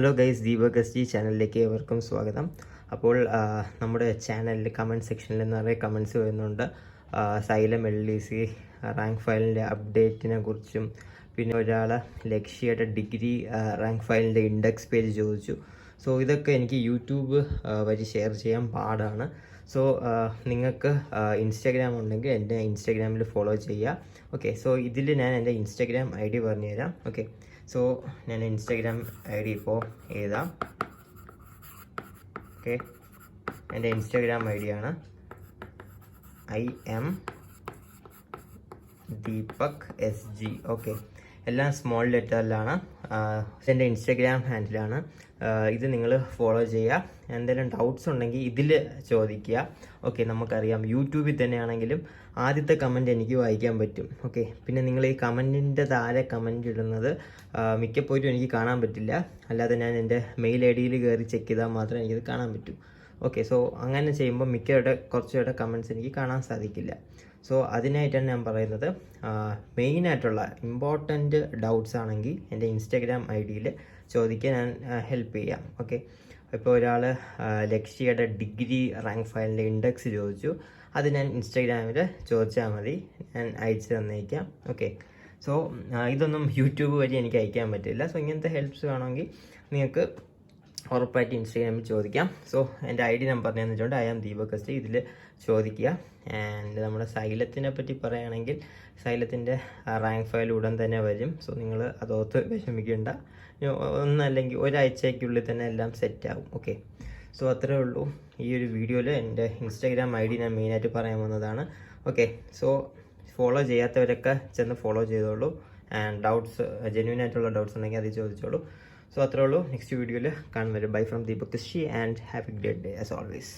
Hello guys, Deepak S G ചാനലിലേക്ക് ഏവർക്കും സ്വാഗതം. അപ്പോൾ നമ്മുടെ ചാനലിൽ കമൻറ്റ് സെക്ഷനിൽ നിറയെ കമൻറ്റ്സ് വരുന്നുണ്ട്. സൈലം LDC റാങ്ക് ഫയലിൻ്റെ അപ്ഡേറ്റിനെ കുറിച്ചും, പിന്നെ ഒരാൾ ലക്ഷ്യയുടെ ഡിഗ്രി റാങ്ക് ഫയലിൻ്റെ ഇൻഡെക്സ് പേജ് ചോദിച്ചു. സോ ഇതൊക്കെ എനിക്ക് യൂട്യൂബ് വഴി ഷെയർ ചെയ്യാൻ പാടാണ്. സോ നിങ്ങൾക്ക് ഇൻസ്റ്റാഗ്രാം ഉണ്ടെങ്കിൽ എൻ്റെ ഇൻസ്റ്റാഗ്രാമിൽ ഫോളോ ചെയ്യുക. ഓക്കെ, സോ ഇതിൽ ഞാൻ എൻ്റെ ഇൻസ്റ്റാഗ്രാം ID പറഞ്ഞുതരാം. ഓക്കെ, സോ ഞാൻ ഇൻസ്റ്റാഗ്രാം ID ഇപ്പോൾ എഴുതാം. ഓക്കെ, എൻ്റെ ഇൻസ്റ്റാഗ്രാം ID ആണ് IM ദീപക് SG. ഓക്കെ, എല്ലാം സ്മോൾ ലെറ്ററിലാണ്. എൻ്റെ ഇൻസ്റ്റാഗ്രാം ഹാൻഡിലാണ്. ഇത് നിങ്ങൾ ഫോളോ ചെയ്യുക. എന്തെങ്കിലും ഡൗട്ട്സ് ഉണ്ടെങ്കിൽ ഇതിൽ ചോദിക്കുക. ഓക്കെ, നമുക്കറിയാം യൂട്യൂബിൽ തന്നെയാണെങ്കിലും ആദ്യത്തെ കമൻറ്റ് എനിക്ക് വായിക്കാൻ പറ്റും. ഓക്കെ, പിന്നെ നിങ്ങൾ ഈ കമൻറ്റിൻ്റെ താഴെ കമൻറ്റ് ഇടുന്നത് മിക്കപ്പോഴും എനിക്ക് കാണാൻ പറ്റില്ല. അല്ലാതെ ഞാൻ എൻ്റെ മെയിൽ IDയിൽ കയറി ചെക്ക് ചെയ്താൽ മാത്രമേ എനിക്കത് കാണാൻ പറ്റൂ. ഓക്കെ, സോ അങ്ങനെ ചെയ്യുമ്പോൾ കുറച്ചുകൂടെ കമൻറ്റ്സ് എനിക്ക് കാണാൻ സാധിക്കില്ല. സോ അതിനായിട്ടാണ് ഞാൻ പറയുന്നത്, മെയിനായിട്ടുള്ള ഇമ്പോർട്ടൻറ്റ് ഡൗട്ട്സ് ആണെങ്കിൽ എൻ്റെ ഇൻസ്റ്റാഗ്രാം IDയിൽ ചോദിക്കാൻ ഞാൻ ഹെൽപ്പ് ചെയ്യാം. ഓക്കെ, ഇപ്പോൾ ഒരാൾ ലക്ഷ്യയുടെ ഡിഗ്രി റാങ്ക് ഫയലിൻ്റെ ഇൻഡെക്സ് ചോദിച്ചു. അത് ഞാൻ ഇൻസ്റ്റാഗ്രാമിൽ ചോദിച്ചാൽ മതി, ഞാൻ അയച്ചു തന്നേക്കാം. ഓക്കെ, സോ ഇതൊന്നും യൂട്യൂബ് വഴി എനിക്ക് അയക്കാൻ പറ്റില്ല. സോ ഇങ്ങനത്തെ ഹെൽപ്സ് വേണമെങ്കിൽ നിങ്ങൾക്ക് ഉറപ്പായിട്ട് ഇൻസ്റ്റാഗ്രാമിൽ ചോദിക്കാം. സോ എൻ്റെ ID നമ്പർ പറഞ്ഞതെന്ന് വെച്ചുകൊണ്ട് IM ദീപക് SG ഇതിൽ ചോദിക്കുക. ആൻഡ് നമ്മുടെ സൈലത്തിനെ പറ്റി പറയുകയാണെങ്കിൽ സൈലത്തിൻ്റെ റാങ്ക് ഫയൽ ഉടൻ തന്നെ വരും. സോ നിങ്ങൾ അതോർത്ത് വിഷമിക്കേണ്ട. ഒന്നല്ലെങ്കിൽ ഒരാഴ്ചയ്ക്കുള്ളിൽ തന്നെ എല്ലാം സെറ്റാവും. ഓക്കെ, സോ അത്രേ ഉള്ളൂ. ഈ ഒരു വീഡിയോയിൽ എൻ്റെ ഇൻസ്റ്റാഗ്രാം ID ഞാൻ മെയിനായിട്ട് പറയാൻ വന്നതാണ്. ഓക്കെ, സോ ഫോളോ ചെയ്യാത്തവരൊക്കെ ചെന്ന് ഫോളോ ചെയ്തോളൂ. ആൻഡ് ഡൗട്ട്സ്, ജെന്യൂൻ ആയിട്ടുള്ള ഡൗട്ട്സ് ഉണ്ടെങ്കിൽ അത് ചോദിച്ചോളൂ. സോ അത്രേ ഉള്ളൂ. നെക്സ്റ്റ് വീഡിയോയിൽ കാണുന്നത്. Bye from Deepak SG and have A great day as always.